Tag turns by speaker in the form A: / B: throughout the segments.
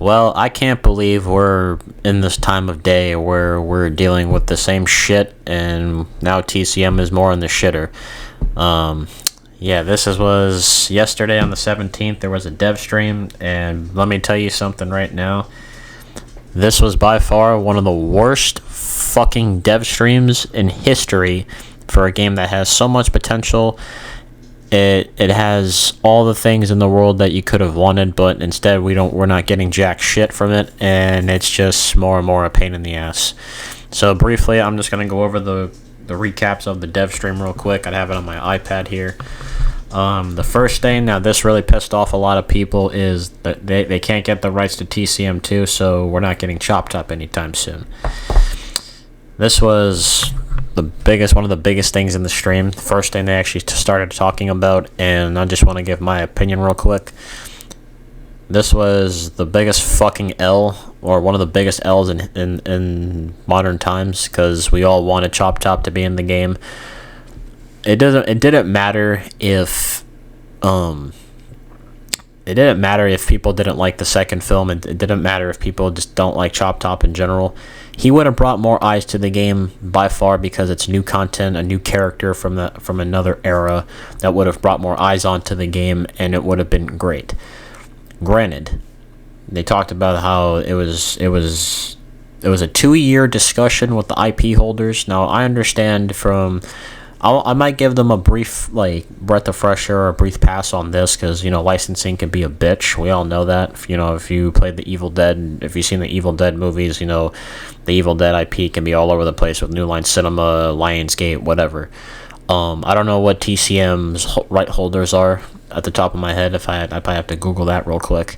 A: Well, I can't believe we're in this time of day where we're dealing with the same shit, and now TCM is more in the shitter. Um, yeah, was yesterday on the 17th. There was a dev stream, and let me tell you something right now. This was by far one of the worst fucking dev streams in history for a game that has so much potential. It has all the things in the world that you could have wanted, but instead we're not getting jack shit from it, and it's just more and more a pain in the ass. So briefly, I'm just gonna go over the recaps of the dev stream real quick. I have it on my iPad here. The first thing, now this really pissed off a lot of people, is that they can't get the rights to TCM2, so we're not getting Chop Top anytime soon. This was one of the biggest things in the stream. The first thing they actually started talking about, and I just want to give my opinion real quick. This was the biggest fucking L, or one of the biggest L's in modern times, because we all wanted Chop Top to be in the game. It didn't matter if people didn't like the second film. It didn't matter if people just don't like Chop Top in general. He would have brought more eyes to the game by far, because it's new content, a new character from another era that would have brought more eyes onto the game, and it would have been great. Granted, they talked about how it was a 2-year discussion with the IP holders. Now, I understand I might give them a brief, breath of fresh air or a brief pass on this, because, licensing can be a bitch. We all know that. If you played the Evil Dead, if you've seen the Evil Dead movies, the Evil Dead IP can be all over the place with New Line Cinema, Lionsgate, whatever. I don't know what TCM's right holders are at the top of my head. I'd probably have to Google that real quick.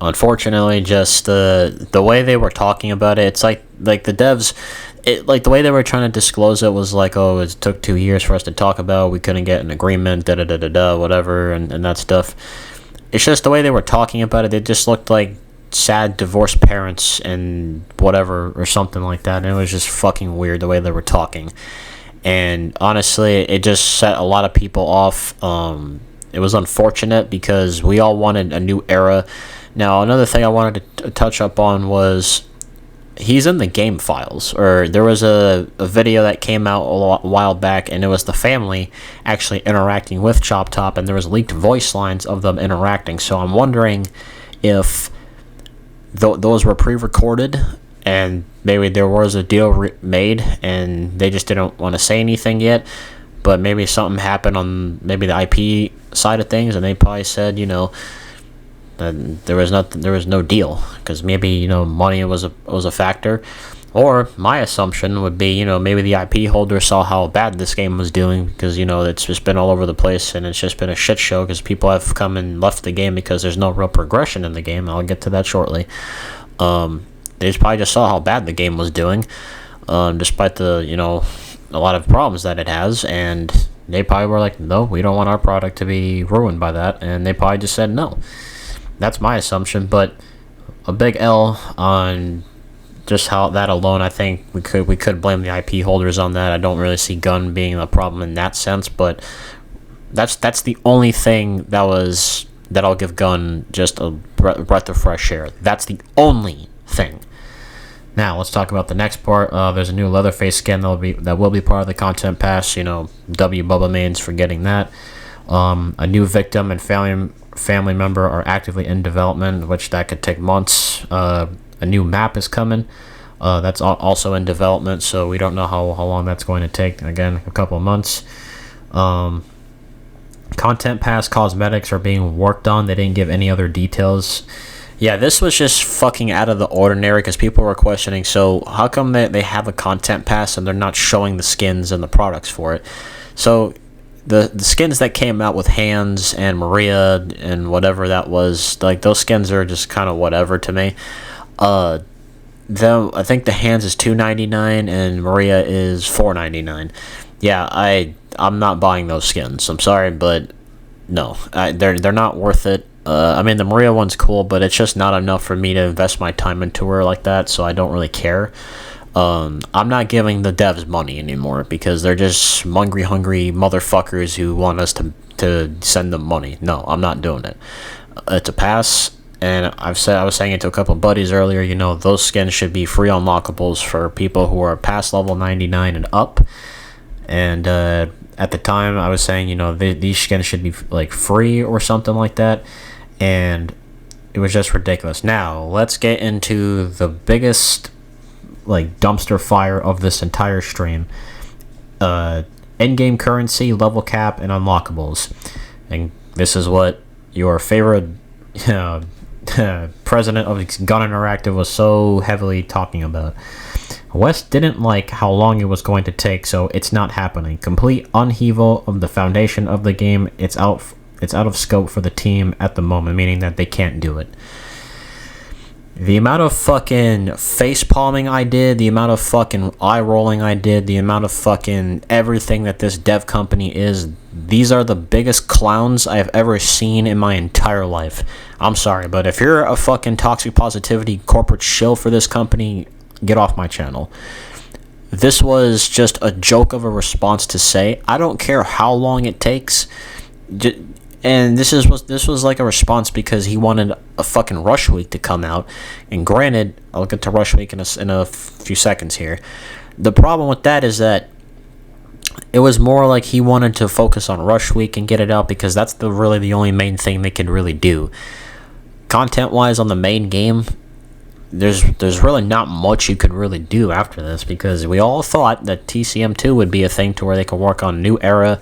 A: Unfortunately, just the way they were talking about it, it's like the devs. The way they were trying to disclose it was like, oh, it took 2 years for us to talk about, we couldn't get an agreement, whatever, and that stuff. It's just the way they were talking about it, it just looked like sad divorced parents and whatever, or something like that, and it was just fucking weird the way they were talking. And honestly, it just set a lot of people off. It was unfortunate, because we all wanted a new era. Now, another thing I wanted to touch up on was, he's in the game files, or there was a video that came out a while back, and it was the family actually interacting with Chop Top, and there was leaked voice lines of them interacting. So I'm wondering if those were pre-recorded, and maybe there was a deal made, and they just didn't want to say anything yet, but maybe something happened on maybe the IP side of things, and they probably said, there was no deal, because maybe money was a factor. Or my assumption would be, maybe the IP holder saw how bad this game was doing, because it's just been all over the place, and it's just been a shit show, because people have come and left the game because there's no real progression in the game. I'll get to that shortly. They probably just saw how bad the game was doing, despite the a lot of problems that it has, and they probably were like, no, we don't want our product to be ruined by that, and they probably just said no. That's my assumption, but a big L on just how that alone. I think we could blame the IP holders on that. I don't really see Gun being a problem in that sense, but that's the only thing that I'll give Gun just a breath of fresh air. That's the only thing. Now let's talk about the next part. There's a new Leatherface skin that will be part of the content pass. W Bubba mains for getting that. A new victim and family member are actively in development, which that could take months. A new map is coming. That's also in development, so we don't know how long that's going to take. Again, a couple of months. Content pass cosmetics are being worked on. They didn't give any other details. Yeah, this was just fucking out of the ordinary, because people were questioning, so how come they have a content pass and they're not showing the skins and the products for it? So the skins that came out with Hands and Maria and whatever that was, those skins are just kind of whatever to me. I think the Hands is $2.99 and Maria is $4.99. Yeah, I'm not buying those skins. I'm sorry, but no, they're not worth it. The Maria one's cool, but it's just not enough for me to invest my time into her like that, so I don't really care. I'm not giving the devs money anymore, because they're just hungry motherfuckers who want us to send them money. No, I'm not doing it. It's a pass. And I was saying it to a couple of buddies earlier. You know, those skins should be free unlockables for people who are past level 99 and up. And at the time, I was saying, you know, these skins should be like free or something like that. And it was just ridiculous. Now let's get into the biggest like dumpster fire of this entire stream. Endgame currency, level cap, and unlockables. And this is what your favorite president of Gun Interactive was so heavily talking about. West didn't like how long it was going to take, so it's not happening. Complete upheaval of the foundation of the game. It's out of scope for the team at the moment, meaning that they can't do it. The amount of fucking face palming I did, the amount of fucking eye rolling I did, the amount of fucking everything that this dev company is, these are the biggest clowns I have ever seen in my entire life. I'm sorry, but if you're a fucking toxic positivity corporate shill for this company, get off my channel. This was just a joke of a response to say, I don't care how long it takes. And this was like a response because he wanted a fucking Rush Week to come out. And granted, I'll get to Rush Week in a few seconds here. The problem with that is that it was more like he wanted to focus on Rush Week and get it out because that's really the only main thing they could really do. Content-wise on the main game, there's really not much you could really do after this because we all thought that TCM 2 would be a thing to where they could work on a new era,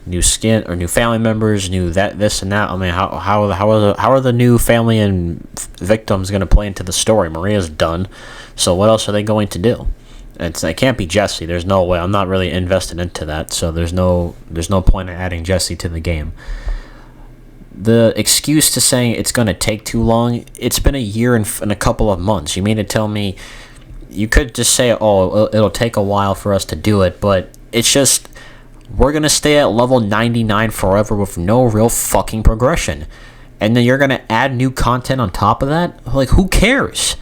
A: new skin or new family members, new this and that. I mean, how are the new family and victims going to play into the story? Maria's done, so what else are they going to do? It can't be Jesse. There's no way. I'm not really invested into that, so there's no point in adding Jesse to the game. The excuse to saying it's going to take too long, it's been a year and a couple of months. You mean to tell me you could just say, oh, it'll take a while for us to do it, but it's just we're going to stay at level 99 forever with no real fucking progression. And then you're going to add new content on top of that? Like, who cares?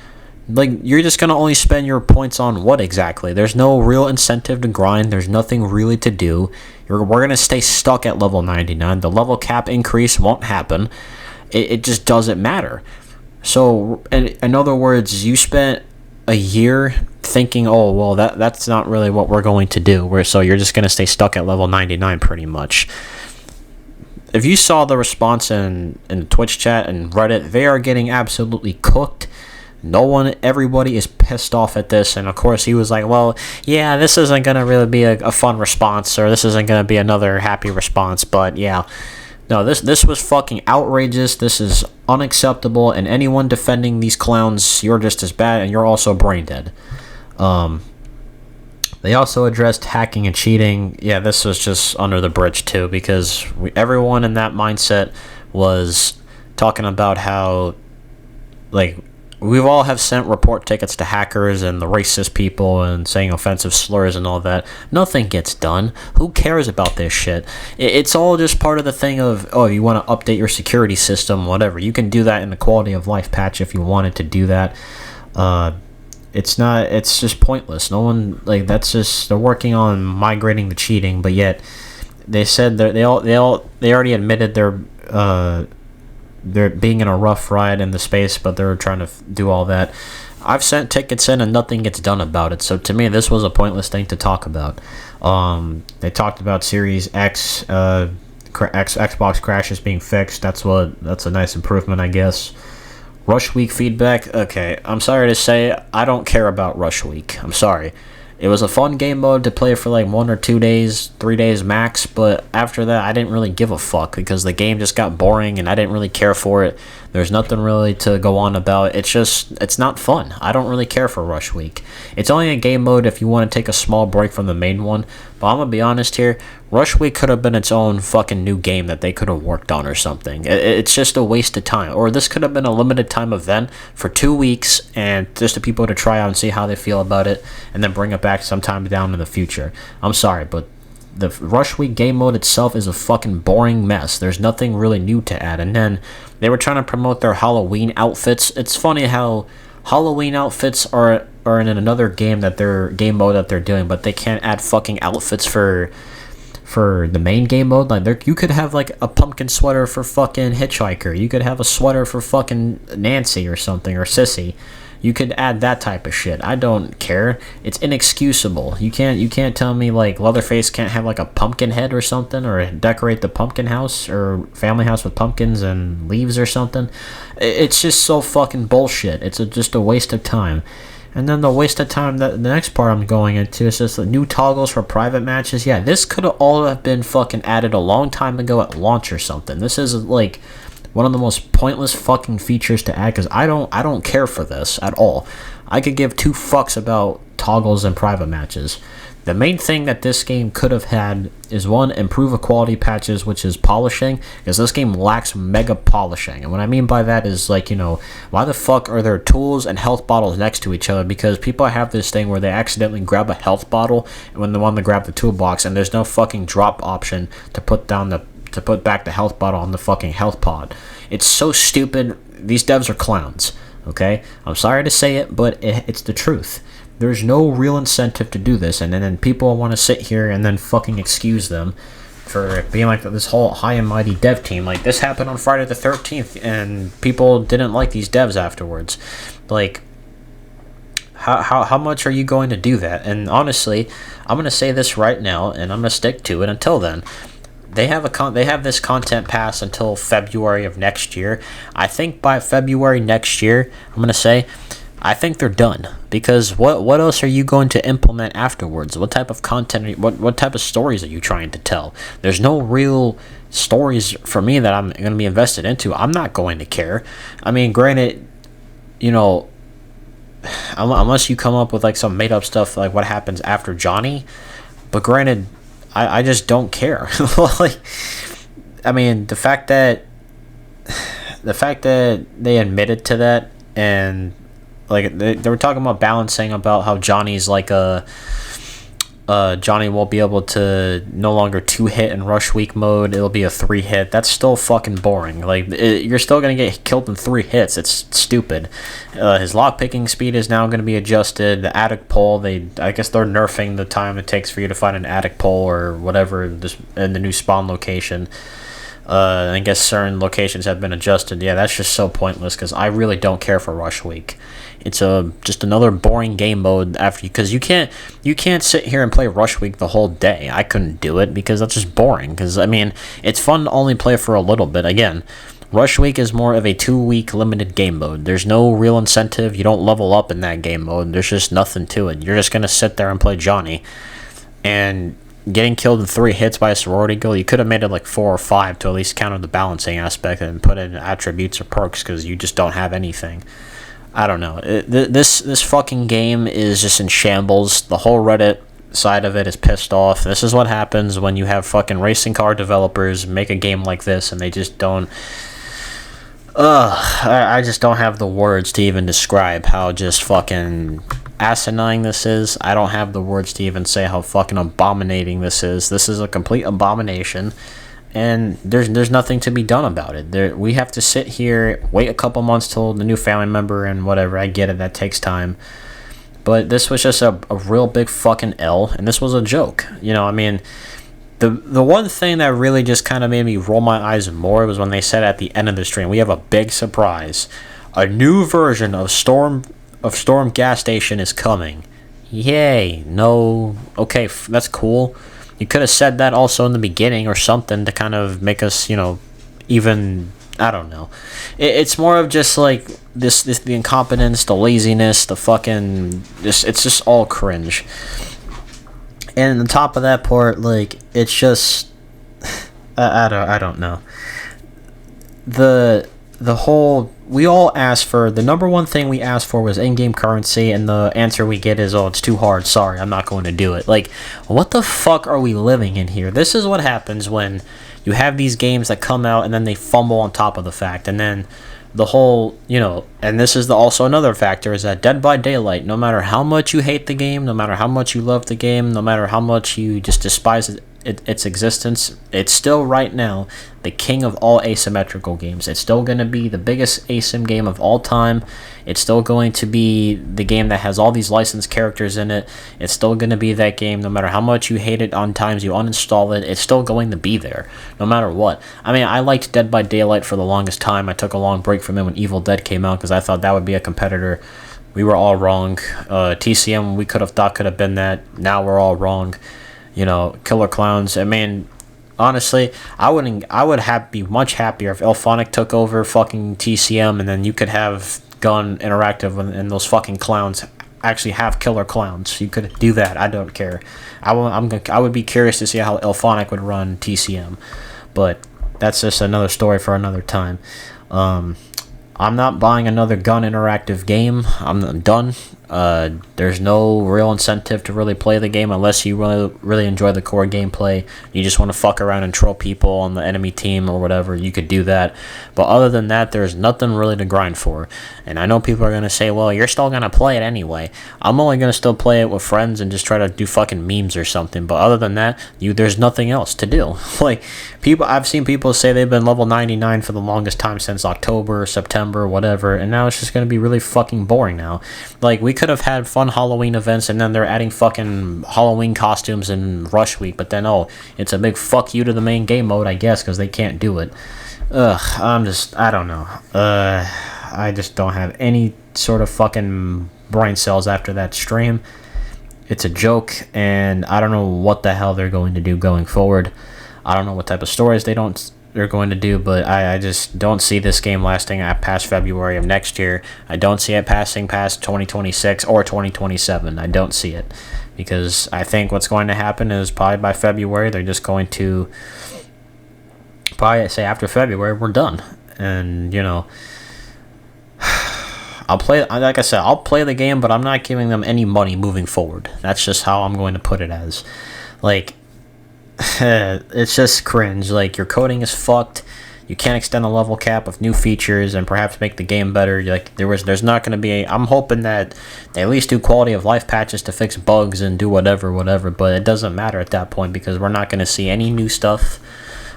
A: Like, you're just going to only spend your points on what exactly? There's no real incentive to grind. There's nothing really to do. We're going to stay stuck at level 99. The level cap increase won't happen. It just doesn't matter. So, in other words, you spent a year thinking, oh, well, that's not really what we're going to do. So you're just going to stay stuck at level 99 pretty much. If you saw the response in the Twitch chat and Reddit, they are getting absolutely cooked. Everybody is pissed off at this, and of course he was like, well, yeah, this isn't going to really be a fun response, or this isn't going to be another happy response, but yeah. No, this was fucking outrageous, this is unacceptable, and anyone defending these clowns, you're just as bad, and you're also brain dead. They also addressed hacking and cheating. Yeah, this was just under the bridge too, because everyone in that mindset was talking about how, like, we've all have sent report tickets to hackers and the racist people and saying offensive slurs and all that. Nothing gets done. Who cares about this shit? It's all just part of the thing of, oh, you want to update your security system, whatever. You can do that in the quality of life patch if you wanted to do that. It's just pointless. No one, like, that's just, they're working on migrating the cheating, but yet they said they already admitted they're being in a rough ride in the space, but they're trying to do all that. I've sent tickets in and nothing gets done about it, so to me this was a pointless thing to talk about. They talked about Series X, Xbox crashes being fixed. That's a nice improvement, I guess. Rush Week feedback. Okay, I'm sorry to say, I don't care about Rush Week. I'm sorry. It was a fun game mode to play for like 1 or 2 days, 3 days max, but after that I didn't really give a fuck because the game just got boring and I didn't really care for it. There's nothing really to go on about. It's not fun. I don't really care for Rush Week. It's only a game mode if you want to take a small break from the main one, but I'm gonna be honest here, Rush Week could have been its own fucking new game that they could have worked on or something. It's just a waste of time. Or this could have been a limited time event for 2 weeks and just the people to try out and see how they feel about it and then bring it back sometime down in the future. I'm sorry, but the Rush Week game mode itself is a fucking boring mess. There's nothing really new to add. And then they were trying to promote their Halloween outfits. It's funny how Halloween outfits are in another game mode that they're doing, but they can't add fucking outfits for for the main game mode. Like, there, you could have like a pumpkin sweater for fucking Hitchhiker. You could have a sweater for fucking Nancy or something, or Sissy. You could add that type of shit. I don't care. It's inexcusable. You can't tell me like Leatherface can't have like a pumpkin head or something, or decorate the pumpkin house or family house with pumpkins and leaves or something. It's just so fucking bullshit. It's just a waste of time. And then the waste of time, that the next part I'm going into is just the new toggles for private matches. Yeah, this could have all have been fucking added a long time ago at launch or something. This is like one of the most pointless fucking features to add, because I don't care for this at all. I could give two fucks about toggles and private matches. The main thing that this game could have had is, one, improve equality patches, which is polishing, because this game lacks mega polishing. And what I mean by that is, like, you know, why the fuck are there tools and health bottles next to each other? Because people have this thing where they accidentally grab a health bottle when they want to grab the toolbox, and there's no fucking drop option to put back the health bottle on the fucking health pod. It's so stupid. These devs are clowns, okay? I'm sorry to say it, but it's the truth. There's no real incentive to do this, and then people want to sit here and then fucking excuse them for being like this whole high and mighty dev team. Like, this happened on Friday the 13th, and people didn't like these devs afterwards. Like, how much are you going to do that? And honestly, I'm going to say this right now, and I'm going to stick to it until then. They have this content pass until February of next year. I think by February next year, I'm going to say, I think they're done, because what else are you going to implement afterwards? What type of content, what type of stories are you trying to tell? There's no real stories for me that I'm going to be invested into. I'm not going to care. I mean, granted, you know, unless you come up with like some made up stuff like what happens after Johnny, but granted, I just don't care. Like, I mean, the fact that they admitted to that, and like they were talking about balancing, about how Johnny's like Johnny won't be able to no longer 2-hit in rush week mode. It'll be a 3-hit. That's still fucking boring. Like, you're still gonna get killed in 3 hits. It's stupid. His lockpicking speed is now gonna be adjusted. The attic pole, I guess they're nerfing the time it takes for you to find an attic pole or whatever in the new spawn location. I guess certain locations have been adjusted. Yeah, that's just so pointless, because I really don't care for rush week. It's just another boring game mode because you can't sit here and play rush week the whole day. I couldn't do it, because that's just boring. Because I mean, it's fun to only play for a little bit. Again, rush week is more of a 2-week limited game mode. There's no real incentive. You don't level up in that game mode. There's just nothing to it. You're just gonna sit there and play Johnny, and getting killed in 3 hits by a sorority girl, you could have made it like 4 or 5 to at least counter the balancing aspect, and put in attributes or perks, because you just don't have anything. I don't know. This fucking game is just in shambles. The whole Reddit side of it is pissed off. This is what happens when you have fucking racing car developers make a game like this, and they just don't... I just don't have the words to even describe how just fucking asinine this is. I don't have the words to even say how fucking abominating this is. This is a complete abomination, and there's nothing to be done about it. We have to sit here, wait a couple months till the new family member and whatever. I get it, that takes time. But this was just a real big fucking L, and this was a joke. You know, I mean, the one thing that really just kind of made me roll my eyes more was when they said at the end of the stream, we have a big surprise. A new version of Storm Gas Station is coming. Yay. No. Okay, that's cool. You could have said that also in the beginning or something to kind of make us, you know, even... I don't know. It's more of just like the incompetence, the laziness, the fucking... It's just all cringe. And on top of that part, like, it's just... I don't know. The whole... We all asked for... The number one thing we asked for was in-game currency, and the answer we get is, oh, it's too hard, sorry, I'm not going to do it. Like, what the fuck are we living in here? This is what happens when you have these games that come out and then they fumble on top of the fact, and then the whole, you know, and this is also another factor, is that Dead by Daylight, no matter how much you hate the game, no matter how much you love the game, no matter how much you just despise it its existence. It's still right now the king of all asymmetrical games. It's still going to be the biggest asim game of all time. It's still going to be the game that has all these licensed characters in it. It's still going to be that game no matter how much you hate it on times you uninstall it. It's still going to be there no matter what. I mean, I liked Dead by Daylight for the longest time. I took a long break from it when Evil Dead came out because I thought that would be a competitor. We were all wrong. TCM, we could have thought could have been that. Now we're all wrong. You know, Killer Clowns. I mean, honestly, I would be much happier if Elphonic took over fucking TCM, and then you could have Gun Interactive and those fucking clowns actually have Killer Clowns. You could do that. I don't care. I would be curious to see how Elphonic would run TCM, but that's just another story for another time. I'm not buying another Gun Interactive game. I'm done. There's no real incentive to really play the game unless you really enjoy the core gameplay. You just want to fuck around and troll people on the enemy team or whatever. You could do that. But other than that, there's nothing really to grind for. And I know people are going to say, well, you're still going to play it anyway. I'm only going to still play it with friends and just try to do fucking memes or something. But other than that, there's nothing else to do. Like, I've seen people say they've been level 99 for the longest time since October, September, whatever. And now it's just going to be really fucking boring now. Like, we could have had fun Halloween events, and then they're adding fucking Halloween costumes in Rush Week, but then, it's a big fuck you to the main game mode, I guess, because they can't do it. I don't know. I just don't have any sort of fucking brain cells after that stream. It's a joke, and I don't know what the hell they're going to do going forward. I don't know what type of stories they're going to do, but I just don't see this game lasting past February of next year. I don't see it passing past 2026 or 2027. I don't see it, because I think what's going to happen is probably by February they're just going to probably say after February we're done, and I'll play, like I said, I'll play the game, but I'm not giving them any money moving forward. That's just how I'm going to put it as. Like, it's just cringe. Like, your coding is fucked. You can't extend the level cap with new features and perhaps make the game better. Like, there's not going to be I'm hoping that they at least do quality of life patches to fix bugs and do whatever, but it doesn't matter at that point, because we're not going to see any new stuff.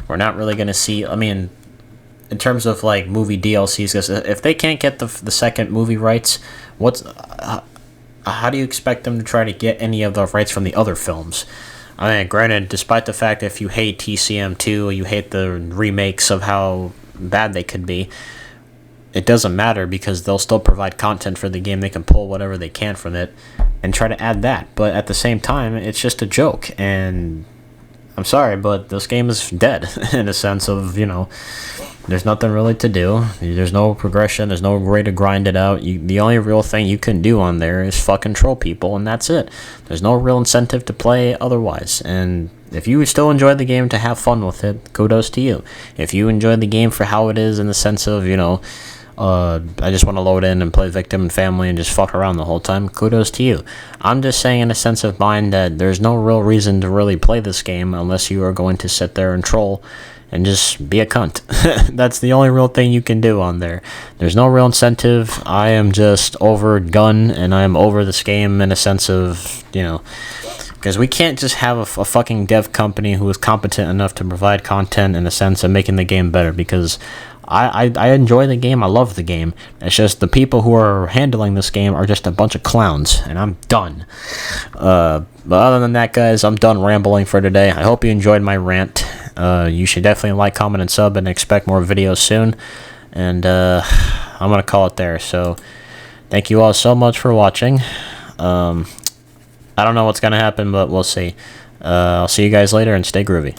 A: We're not really going to see, I mean, in terms of like movie DLCs, because if they can't get the second movie rights, how do you expect them to try to get any of the rights from the other films? I mean, granted, despite the fact that if you hate TCM 2, you hate the remakes of how bad they could be, it doesn't matter, because they'll still provide content for the game. They can pull whatever they can from it and try to add that. But at the same time, it's just a joke. And I'm sorry, but this game is dead in a sense of, there's nothing really to do. There's no progression. There's no way to grind it out. The only real thing you can do on there is fucking troll people, and that's it. There's no real incentive to play otherwise. And if you still enjoy the game to have fun with it, kudos to you. If you enjoy the game for how it is in the sense of, I just want to load in and play Victim and Family and just fuck around the whole time, kudos to you. I'm just saying in a sense of mind that there's no real reason to really play this game unless you are going to sit there and troll and just be a cunt. That's the only real thing you can do on there. There's no real incentive. I am just over Gun, and I am over this game in a sense of, because we can't just have a fucking dev company who is competent enough to provide content in a sense of making the game better, because I enjoy the game. I love the game. It's just the people who are handling this game are just a bunch of clowns, and I'm done. But other than that, guys, I'm done rambling for today. I hope you enjoyed my rant. You should definitely like, comment, and sub, and expect more videos soon. And I'm going to call it there. So thank you all so much for watching. I don't know what's going to happen, but we'll see. I'll see you guys later, and stay groovy.